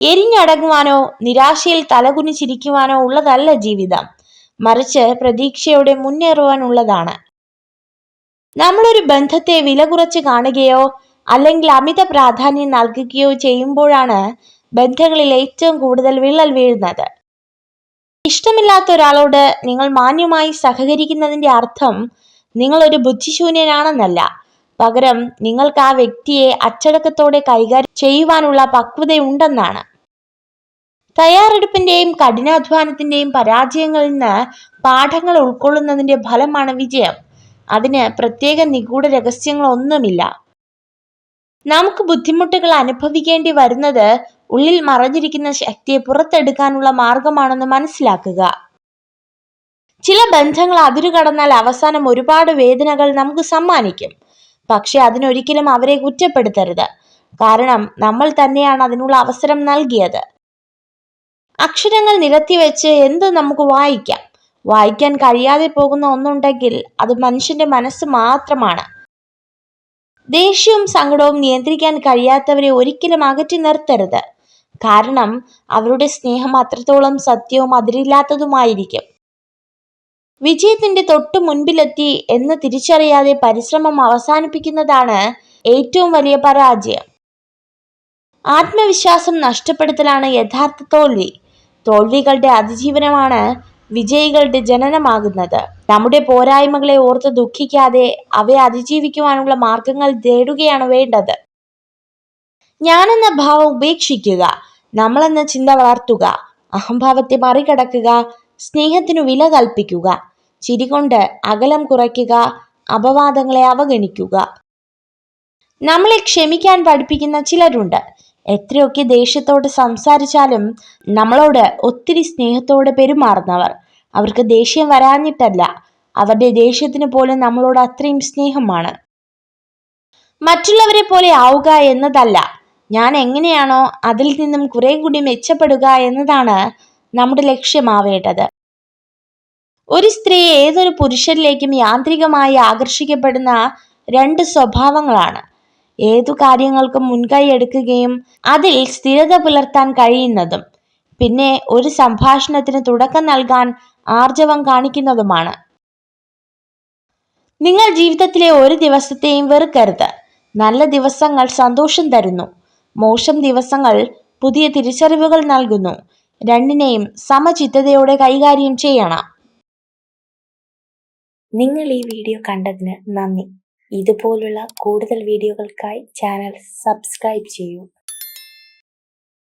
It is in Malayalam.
എരിഞ്ഞടങ്ങുവാനോ നിരാശയിൽ തലകുനിച്ചിരിക്കുവാനോ ഉള്ളതല്ല ജീവിതം, മറിച്ച് പ്രതീക്ഷയോടെ മുന്നേറുവാനുള്ളതാണ്. നമ്മളൊരു ബന്ധത്തെ വില കുറച്ച് കാണുകയോ അല്ലെങ്കിൽ അമിത പ്രാധാന്യം നൽകുകയോ ചെയ്യുമ്പോഴാണ് ബന്ധങ്ങളിൽ ഏറ്റവും കൂടുതൽ വിള്ളൽ വീഴുന്നത്. ഇഷ്ടമില്ലാത്ത ഒരാളോട് നിങ്ങൾ മാന്യമായി സഹകരിക്കുന്നതിന്റെ അർത്ഥം നിങ്ങൾ ഒരു ബുദ്ധിശൂന്യനാണെന്നല്ല, പകരം നിങ്ങൾക്ക് ആ വ്യക്തിയെ അച്ചടക്കത്തോടെ കൈകാര്യം ചെയ്യുവാനുള്ള പക്വതയുണ്ടെന്നാണ്. തയ്യാറെടുപ്പിന്റെയും കഠിനാധ്വാനത്തിന്റെയും പരാജയങ്ങളിൽ നിന്ന് പാഠങ്ങൾ ഉൾക്കൊള്ളുന്നതിന്റെ ഫലമാണ് വിജയം. അതിന് പ്രത്യേക നിഗൂഢ രഹസ്യങ്ങളൊന്നുമില്ല. നമുക്ക് ബുദ്ധിമുട്ടുകൾ അനുഭവിക്കേണ്ടി വരുന്നത് ഉള്ളിൽ മറഞ്ഞിരിക്കുന്ന ശക്തിയെ പുറത്തെടുക്കാനുള്ള മാർഗമാണെന്ന് മനസ്സിലാക്കുക. ചില ബന്ധങ്ങൾ അതിരുകടന്നാൽ അവസാനം ഒരുപാട് വേദനകൾ നമുക്ക് സമ്മാനിക്കും. പക്ഷെ അതിനൊരിക്കലും അവരെ കുറ്റപ്പെടുത്തരുത്, കാരണം നമ്മൾ തന്നെയാണ് അതിനുള്ള അവസരം നൽകിയത്. അക്ഷരങ്ങൾ നിരത്തിവെച്ച് എന്ത് നമുക്ക് വായിക്കാം. വായിക്കാൻ കഴിയാതെ പോകുന്ന ഒന്നുണ്ടെങ്കിൽ അത് മനുഷ്യന്റെ മനസ്സ് മാത്രമാണ്. ദേഷ്യവും സങ്കടവും നിയന്ത്രിക്കാൻ കഴിയാത്തവരെ ഒരിക്കലും അകറ്റി നിർത്തരുത്, കാരണം അവരുടെ സ്നേഹം അത്രത്തോളം സത്യവും അതിരില്ലാത്തതുമായിരിക്കും. വിജയത്തിന്റെ തൊട്ടു മുൻപിലെത്തി എന്ന് തിരിച്ചറിയാതെ പരിശ്രമം അവസാനിപ്പിക്കുന്നതാണ് ഏറ്റവും വലിയ പരാജയം. ആത്മവിശ്വാസം നഷ്ടപ്പെടുത്തലാണ് യഥാർത്ഥ തോൽവി. തോൽവികളുടെ അതിജീവനമാണ് വിജയികളുടെ ജനനമാകുന്നത്. നമ്മുടെ പോരായ്മകളെ ഓർത്ത് ദുഃഖിക്കാതെ അവയെ അതിജീവിക്കുവാനുള്ള മാർഗങ്ങൾ തേടുകയാണ് വേണ്ടത്. ഞാനെന്ന ഭാവം ഉപേക്ഷിക്കുക, നമ്മളെന്ന ചിന്ത വളർത്തുക, അഹംഭാവത്തെ മറികടക്കുക, സ്നേഹത്തിനു വില കൽപ്പിക്കുക, ചിരികൊണ്ട് അകലം കുറയ്ക്കുക, അപവാദങ്ങളെ അവഗണിക്കുക. നമ്മളെ ക്ഷമിക്കാൻ പഠിപ്പിക്കുന്ന ചിലരുണ്ട്. എത്രയൊക്കെ ദേഷ്യത്തോട് സംസാരിച്ചാലും നമ്മളോട് ഒത്തിരി സ്നേഹത്തോടെ പെരുമാറുന്നവർ. അവർക്ക് ദേഷ്യം വരാഞ്ഞിട്ടല്ല, അവരുടെ ദേഷ്യത്തിന് പോലും നമ്മളോട് അത്രയും സ്നേഹമാണ്. മറ്റുള്ളവരെ പോലെ ആവുക എന്നതല്ല, ഞാൻ എങ്ങനെയാണോ അതിൽ നിന്നും കുറെ കൂടി മെച്ചപ്പെടുക എന്നതാണ് നമ്മുടെ ലക്ഷ്യമാവേണ്ടത്. ഒരു സ്ത്രീ ഏതൊരു പുരുഷനിലേക്കും യാന്ത്രികമായി ആകർഷിക്കപ്പെടുന്ന രണ്ട് സ്വഭാവങ്ങളാണ്: ഏതു കാര്യങ്ങൾക്കും മുൻകൈ എടുക്കുകയും അതിൽ സ്ഥിരത പുലർത്താൻ കഴിയുന്നതും, പിന്നെ ഒരു സംഭാഷണത്തിന് തുടക്കം നൽകാൻ ആർജവം കാണിക്കുന്നതുമാണ്. നിങ്ങൾ ജീവിതത്തിലെ ഒരു ദിവസത്തെയും വെറുക്കരുത്. നല്ല ദിവസങ്ങൾ സന്തോഷം തരുന്നു, മോശം ദിവസങ്ങൾ പുതിയ തിരിച്ചറിവുകൾ നൽകുന്നു. രണ്ടിനെയും സമചിത്തതയോടെ കൈകാര്യം ചെയ്യണം. നിങ്ങൾ ഈ വീഡിയോ കണ്ടതിന് നന്ദി. ഇതുപോലുള്ള കൂടുതൽ വീഡിയോകൾക്കായി ചാനൽ സബ്സ്ക്രൈബ് ചെയ്യൂ.